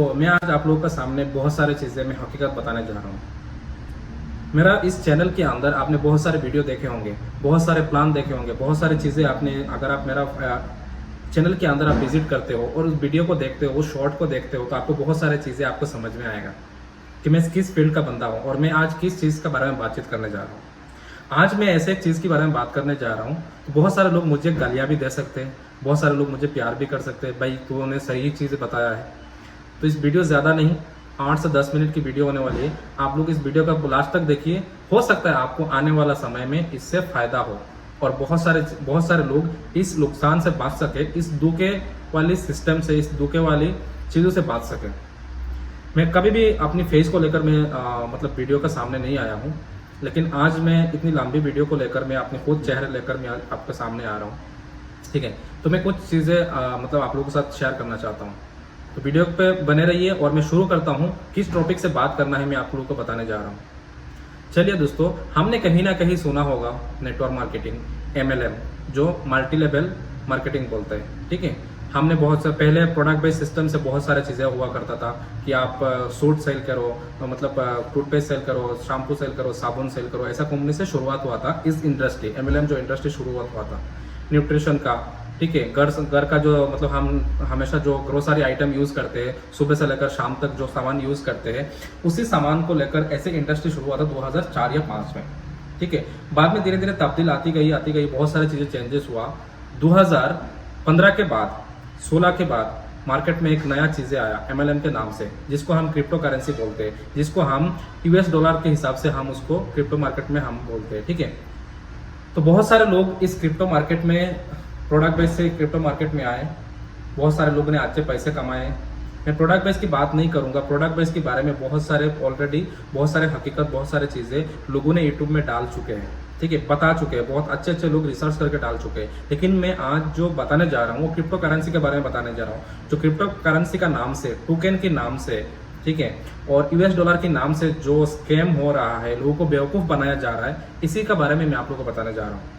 तो मैं आज आप लोगों के सामने बहुत सारी चीज़ें मैं हकीकत बताने जा रहा हूँ। मेरा इस चैनल के अंदर आपने बहुत सारे वीडियो देखे होंगे, बहुत सारे प्लान देखे होंगे, बहुत सारी चीज़ें आपने, अगर आप मेरा चैनल के अंदर आप विजिट करते हो और उस वीडियो को देखते हो, उस शॉर्ट को देखते हो, तो आपको बहुत सारी चीज़ें आपको समझ में आएगा कि मैं किस फील्ड का बंदा हूँ और मैं आज किस चीज़ के बारे में बातचीत करने जा रहा हूँ। आज मैं ऐसे एक चीज़ के बारे में बात करने जा रहा हूँ। तो बहुत सारे लोग मुझे गालियाँ भी दे सकते हैं, बहुत सारे लोग मुझे प्यार भी कर सकते हैं, भाई तूने सही चीज़ बताया है। तो इस वीडियो ज़्यादा नहीं, 8 से 10 मिनट की वीडियो होने वाली है। आप लोग इस वीडियो का लास्ट तक देखिए, हो सकता है आपको आने वाला समय में इससे फ़ायदा हो और बहुत सारे लोग इस नुकसान से बच सके, इस धोखे वाली सिस्टम से, इस धोखे वाली चीज़ों से बच सके। मैं कभी भी अपनी फेस को लेकर मैं मतलब वीडियो का सामने नहीं आया हूँ, लेकिन आज मैं इतनी लंबी वीडियो को लेकर मैं अपने खुद चेहरे लेकर मैं आपके सामने आ रहा हूँ। ठीक है, तो मैं कुछ चीज़ें मतलब आप लोगों के साथ शेयर करना चाहता हूँ। तो वीडियो पे बने रहिए और मैं शुरू करता हूँ। किस टॉपिक से बात करना है मैं आप लोगों को बताने जा रहा हूँ। चलिए दोस्तों, हमने कहीं ना कहीं सुना होगा नेटवर्क मार्केटिंग, MLM, जो मल्टी लेवल मार्केटिंग बोलते हैं। ठीक है, हमने बहुत से पहले प्रोडक्ट बेस्ड सिस्टम से बहुत सारी चीज़ें हुआ करता था कि आप सूट सेल करो, मतलब टूथपेस्ट सेल करो, शैम्पू सेल करो, साबुन सेल करो। ऐसा कंपनी से शुरुआत हुआ था इस इंडस्ट्री, MLM जो इंडस्ट्री शुरुआत हुआ था न्यूट्रिशन का। ठीक है, घर का जो मतलब हम हमेशा जो ग्रोसरी आइटम यूज़ करते हैं, सुबह से लेकर शाम तक जो सामान यूज़ करते हैं, उसी सामान को लेकर ऐसे इंडस्ट्री शुरू हुआ था 2004 या 5 में। ठीक है, बाद में धीरे धीरे तब्दील आती गई, बहुत सारी चीज़ें चेंजेस हुआ। 2015 के बाद, 16 के बाद मार्केट में एक नया चीज़ें आया MLM के नाम से, जिसको हम क्रिप्टो करेंसी बोलते हैं, जिसको हम US$ के हिसाब से हम उसको क्रिप्टो मार्केट में हम बोलते हैं। ठीक है, तो बहुत सारे लोग इस क्रिप्टो मार्केट में, प्रोडक्ट बेस से क्रिप्टो मार्केट में आए। बहुत सारे लोगों ने अच्छे पैसे कमाए। मैं प्रोडक्ट बेस की बात नहीं करूंगा, प्रोडक्ट बेस के बारे में बहुत सारे ऑलरेडी, बहुत सारे हकीकत, बहुत सारे चीज़ें लोगों ने यूट्यूब में डाल चुके हैं। ठीक है, बता चुके हैं, बहुत अच्छे अच्छे लोग रिसर्च करके डाल चुके हैं। लेकिन मैं आज जो बताने जा रहा हूँ वो क्रिप्टो करेंसी के बारे में बताने जा रहा हूँ, जो क्रिप्टो करेंसी का नाम से, टोकन के नाम से, ठीक है, और US$ के नाम से जो स्कैम हो रहा है, लोगों को बेवकूफ़ बनाया जा रहा है, इसी के बारे में मैं आप लोगों को बताने जा रहा हूँ।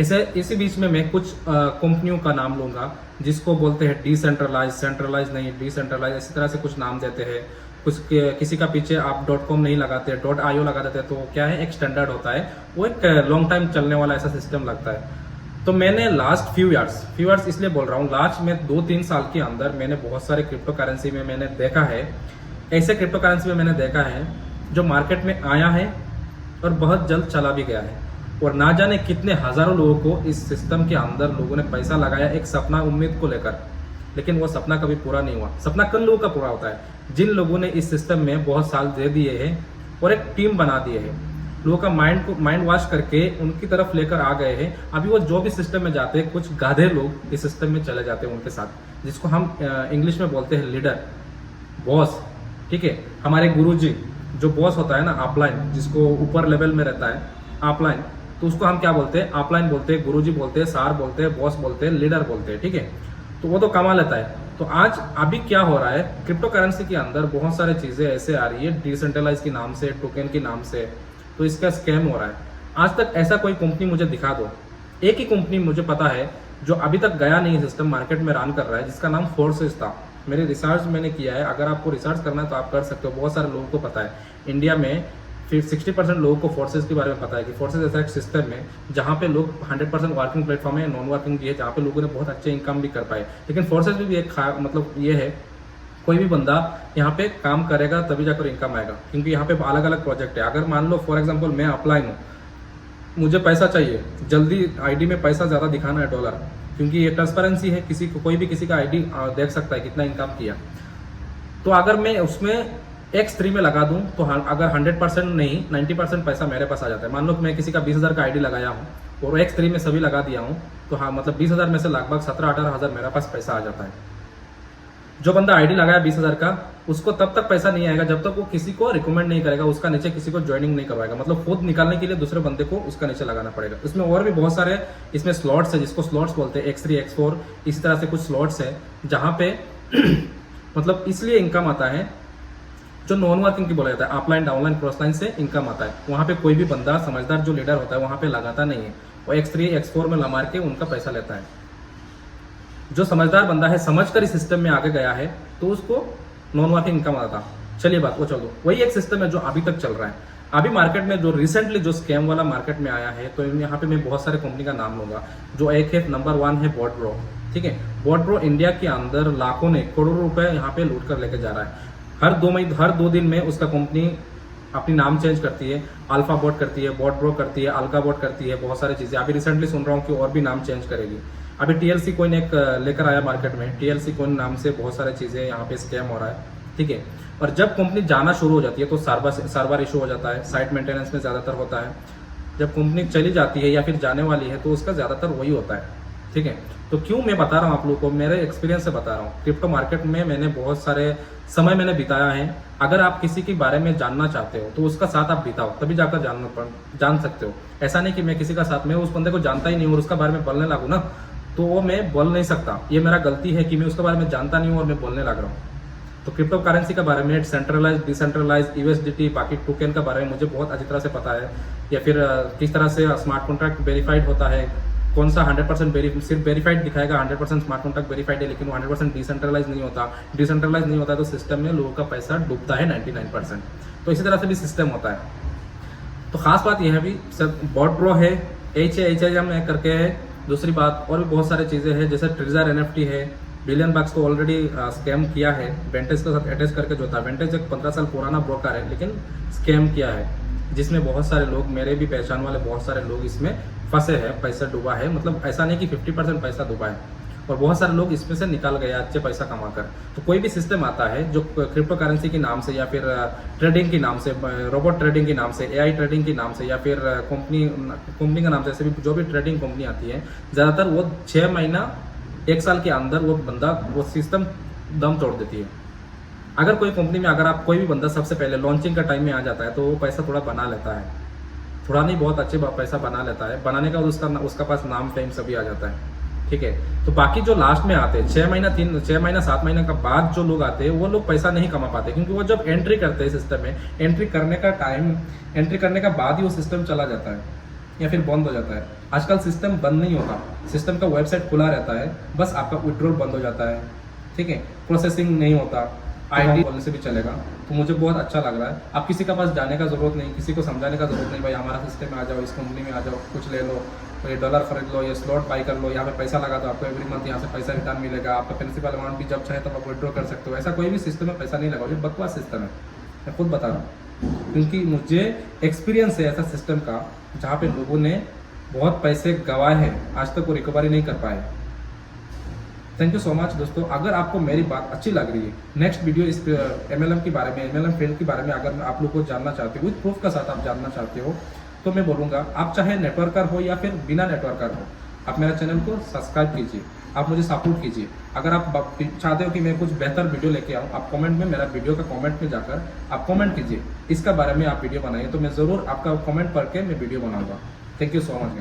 इसी बीच में मैं कुछ कंपनियों का नाम लूंगा, जिसको बोलते हैं डिसेंट्रलाइज, सेंट्रलाइज नहीं, डिसेंट्रलाइज, इसी तरह से कुछ नाम देते हैं। किसी का पीछे आप .com नहीं लगाते, .io लगा देते हैं, तो क्या है, एक स्टैंडर्ड होता है, वो एक लॉन्ग टाइम चलने वाला ऐसा सिस्टम लगता है। तो मैंने लास्ट फ्यू ईयर्स इसलिए बोल रहा हूँ, लास्ट में 2-3 साल के अंदर मैंने बहुत सारे क्रिप्टो करेंसी में मैंने देखा है, ऐसे क्रिप्टो करेंसी में मैंने देखा है जो मार्केट में आया है और बहुत जल्द चला भी गया है, और ना जाने कितने हजारों लोगों को इस सिस्टम के अंदर लोगों ने पैसा लगाया एक सपना, उम्मीद को लेकर, लेकिन वो सपना कभी पूरा नहीं हुआ। सपना किन लोगों का पूरा होता है? जिन लोगों ने इस सिस्टम में बहुत साल दे दिए हैं और एक टीम बना दिए है, लोगों का माइंड वॉश करके उनकी तरफ लेकर आ गए हैं। अभी वो जो भी सिस्टम में जाते हैं, कुछ गाधे लोग इस सिस्टम में चले जाते हैं उनके साथ, जिसको हम इंग्लिश में बोलते हैं लीडर, बॉस। ठीक है, हमारे गुरुजी जो बॉस होता है ना, अपलाइन, जिसको ऊपर लेवल में रहता है अपलाइन, तो उसको हम क्या बोलते हैं? अपलाइन बोलते हैं, गुरुजी बोलते हैं, सार बोलते हैं, बॉस बोलते हैं, लीडर बोलते हैं। ठीक है, तो वो तो कमा लेता है। तो आज अभी क्या हो रहा है, क्रिप्टो करेंसी के अंदर बहुत सारी चीजें ऐसे आ रही है डिसेंट्रलाइज के नाम से, टोकन के नाम से, तो इसका स्कैम हो रहा है। आज तक ऐसा कोई कंपनी मुझे दिखा दो, एक ही कंपनी मुझे पता है जो अभी तक गया नहीं, सिस्टम मार्केट में रन कर रहा है, जिसका नाम फोर्सेस था। मेरे रिसर्च मैंने किया है, अगर आपको रिसर्च करना है तो आप कर सकते हो। बहुत सारे लोगों को पता है इंडिया में, फिर 60% लोगों को फोर्सेस के बारे में पता है कि फोर्सेस ऐसा एक सिस्टम है जहाँ पे लोग 100% वर्किंग प्लेटफॉर्म है, नॉन वर्किंग भी है, जहाँ पे लोगों ने बहुत अच्छे इनकम भी कर पाए। लेकिन फोर्सेस भी एक मतलब ये है, कोई भी बंदा यहाँ पे काम करेगा तभी जाकर इनकम आएगा, क्योंकि यहाँ पे अलग अलग प्रोजेक्ट है। अगर मान लो फॉर एग्जाम्पल मैं अपलाइन हूँ, मुझे पैसा चाहिए जल्दी, ID में पैसा ज़्यादा दिखाना है, डॉलर, क्योंकि ये ट्रांसपेरेंसी है, किसी को, कोई भी किसी का ID देख सकता है कितना इनकम किया। तो अगर मैं उसमें X3 में लगा दूं, तो अगर 100% नहीं 90% पैसा मेरे पास आ जाता है। मान लो कि मैं किसी का 20,000 का ID लगाया हूं और X3 में सभी लगा दिया हूं, तो हाँ, मतलब 20,000 में से लगभग 17-18 हज़ार मेरे पास पैसा आ जाता है। जो बंदा ID लगाया 20,000 का, उसको तब तक पैसा नहीं आएगा जब तक वो किसी को रिकमेंड नहीं करेगा, उसका नीचे किसी को ज्वाइनिंग नहीं करवाएगा। मतलब खुद निकालने के लिए दूसरे बंदे को उसका नीचे लगाना पड़ेगा। इसमें और भी बहुत सारे इसमें स्लॉट्स है, जिसको स्लॉट्स बोलते हैं, X3, X4, इसी तरह से कुछ स्लॉट्स है जहाँ पे मतलब इसलिए इनकम आता है जो नॉन वर्किंग की बोला जाता है, अपलाइन, डाउनलाइन, क्रॉसलाइन से इनकम आता है। वहाँ पे कोई भी बंदा समझदार जो लीडर होता है वहाँ पे लगाता नहीं है, वो X3, X4 में ला मार के उनका पैसा लेता है। जो समझदार बंदा है, समझकर इस सिस्टम में आगे गया है, तो उसको नॉन वर्किंग इनकम आता था। चलिए बात वो चलो, वही एक सिस्टम है जो अभी तक चल रहा है। अभी मार्केट में जो रिसेंटली जो स्कैम वाला मार्केट में आया है, तो यहाँ पे मैं बहुत सारे कंपनी का नाम लूंगा। जो एक है नंबर 1 है बॉटप्रो, ठीक है। बॉटप्रो इंडिया के अंदर लाखों ने करोड़ों रुपए यहाँ पे लूट कर लेके जा रहा है। हर 2 दिन में उसका कंपनी अपनी नाम चेंज करती है, अल्फा बोट करती है, बॉट ब्रो करती है, अल्का बोट करती है, बहुत सारी चीजें। अभी रिसेंटली सुन रहा हूँ कि और भी नाम चेंज करेगी। अभी टीएलसी कॉइन एक लेकर आया मार्केट में, टीएलसी कॉइन नाम से बहुत सारी चीजें यहाँ पे स्कैम हो रहा है, ठीक है। और जब कंपनी जाना शुरू हो जाती है तो सर्वर इशू हो जाता है, साइट मेंटेनेंस में ज्यादातर होता है। जब कंपनी चली जाती है या फिर जाने वाली है तो उसका ज्यादातर वही होता है, ठीक है। तो क्यों मैं बता रहा हूँ आप लोगों को, मेरे एक्सपीरियंस से बता रहा हूँ। क्रिप्टो मार्केट में मैंने बहुत सारे समय मैंने बिताया है। अगर आप किसी के बारे में जानना चाहते हो तो उसका साथ आप बिताओ, तभी जाकर जान सकते हो। ऐसा नहीं कि मैं किसी का साथ, मैं उस बंदे को जानता ही नहीं और उसका बारे में बोलने लागू ना, तो वो मैं बोल नहीं सकता। ये मेरा गलती है कि मैं उसके बारे में जानता नहीं हूँ और मैं बोलने लग रहा हूँ। तो क्रिप्टो करेंसी के बारे में, सेंट्रलाइज डिसेंट्रलाइज यूएसडीटी बाकी टोकन के बारे में मुझे बहुत अच्छी तरह से पता है। या फिर किस तरह से स्मार्ट कॉन्ट्रैक्ट वेरीफाइड होता है, कौन सा 100% सिर्फ वेरीफाइड दिखाएगा, 100% स्मार्ट कॉन्ट्रैक्ट वेरीफाइड है, लेकिन वो 100% डिसेंट्रलाइज नहीं होता। डिसेंट्रलाइज नहीं होता तो सिस्टम में लोगों का पैसा डूबता है 99%। तो इसी तरह से भी सिस्टम होता है। तो खास बात यह है भी सब बॉटप्रो है, HM करके है। दूसरी बात और भी बहुत सारी चीजें हैं, जैसे ट्रेजर NFT है, बिलियन बक्स को ऑलरेडी स्कैम किया है वेंटेज के साथ अटैच करके। जो था वेंटेज एक 15 साल पुराना ब्रोकर है, लेकिन स्कैम किया है, जिसमें बहुत सारे लोग, मेरे भी पहचान वाले बहुत सारे लोग इसमें फंसे हैं, पैसा डूबा है। मतलब ऐसा नहीं कि 50% पैसा डूबा है, और बहुत सारे लोग इसमें से निकाल गए अच्छे पैसा कमाकर। तो कोई भी सिस्टम आता है जो क्रिप्टो करेंसी के नाम से या फिर ट्रेडिंग के नाम से, रोबोट ट्रेडिंग के नाम से, AI ट्रेडिंग के नाम से, या फिर कंपनी का नाम से, ऐसे भी जो भी ट्रेडिंग कंपनी आती है, ज़्यादातर वो 6 महीना 1 साल के अंदर वो सिस्टम दम तोड़ देती है। अगर कोई कंपनी में, अगर आप कोई भी बंदा सबसे पहले लॉन्चिंग का टाइम में आ जाता है तो वो पैसा थोड़ा बना लेता है, थोड़ा नहीं बहुत अच्छे पैसा बना लेता है। बनाने का उसका पास नाम फेम सभी आ जाता है, ठीक है। तो बाकी जो लास्ट में आते हैं 6 महीना 7 महीने का बाद जो लोग आते हैं, वो लोग पैसा नहीं कमा पाते, क्योंकि वो जब एंट्री करते हैं सिस्टम में, एंट्री करने का बाद ही वो सिस्टम चला जाता है या फिर बंद हो जाता है। आजकल सिस्टम बंद नहीं होता, सिस्टम का वेबसाइट खुला रहता है, बस आपका विड्रॉल बंद हो जाता है, ठीक है। प्रोसेसिंग नहीं होता, ID बोलने से भी चलेगा। तो मुझे बहुत अच्छा लग रहा है। आप किसी का पास जाने का जरूरत नहीं, किसी को समझाने का जरूरत नहीं, भाई हमारा सिस्टम में आ जाओ, इस कंपनी में आ जाओ, कुछ ले लो, ये डॉलर खरीद लो, ये स्लॉट बाई कर लो, यहाँ पे पैसा लगा दो, आपको एवरी मंथ यहाँ से पैसा रिटर्न मिलेगा, आपका प्रिंसिपल अमाउंट भी जब चाहे तब आप विड्रॉ कर सकते हो। ऐसा कोई भी सिस्टम में पैसा नहीं लगाओ, ये बकवास सिस्टम है, मैं खुद बता रहा हूँ, क्योंकि मुझे एक्सपीरियंस है ऐसा सिस्टम का, जहाँ पे लोगों ने बहुत पैसे गंवाए हैं, आज तक वो रिकवरी नहीं कर पाए। थैंक यू सो मच दोस्तों। अगर आपको मेरी बात अच्छी लग रही है, नेक्स्ट वीडियो इस MLM के बारे में, MLM फील्ड के बारे में अगर आप लोग को जानना चाहते हो, विद प्रूफ का साथ आप जानना चाहते हो, तो मैं बोलूँगा आप चाहे नेटवर्कर हो या फिर बिना नेटवर्कर हो, आप मेरा चैनल को सब्सक्राइब कीजिए, आप मुझे सपोर्ट कीजिए। अगर आप चाहते हो कि मैं कुछ बेहतर वीडियो लेके आऊँ, आप कमेंट में, मेरा वीडियो का कमेंट में जाकर आप कमेंट कीजिए, इसका बारे में आप वीडियो बनाइए, तो मैं ज़रूर आपका कमेंट पढ़ के मैं वीडियो बनाऊँगा। Thank you so much.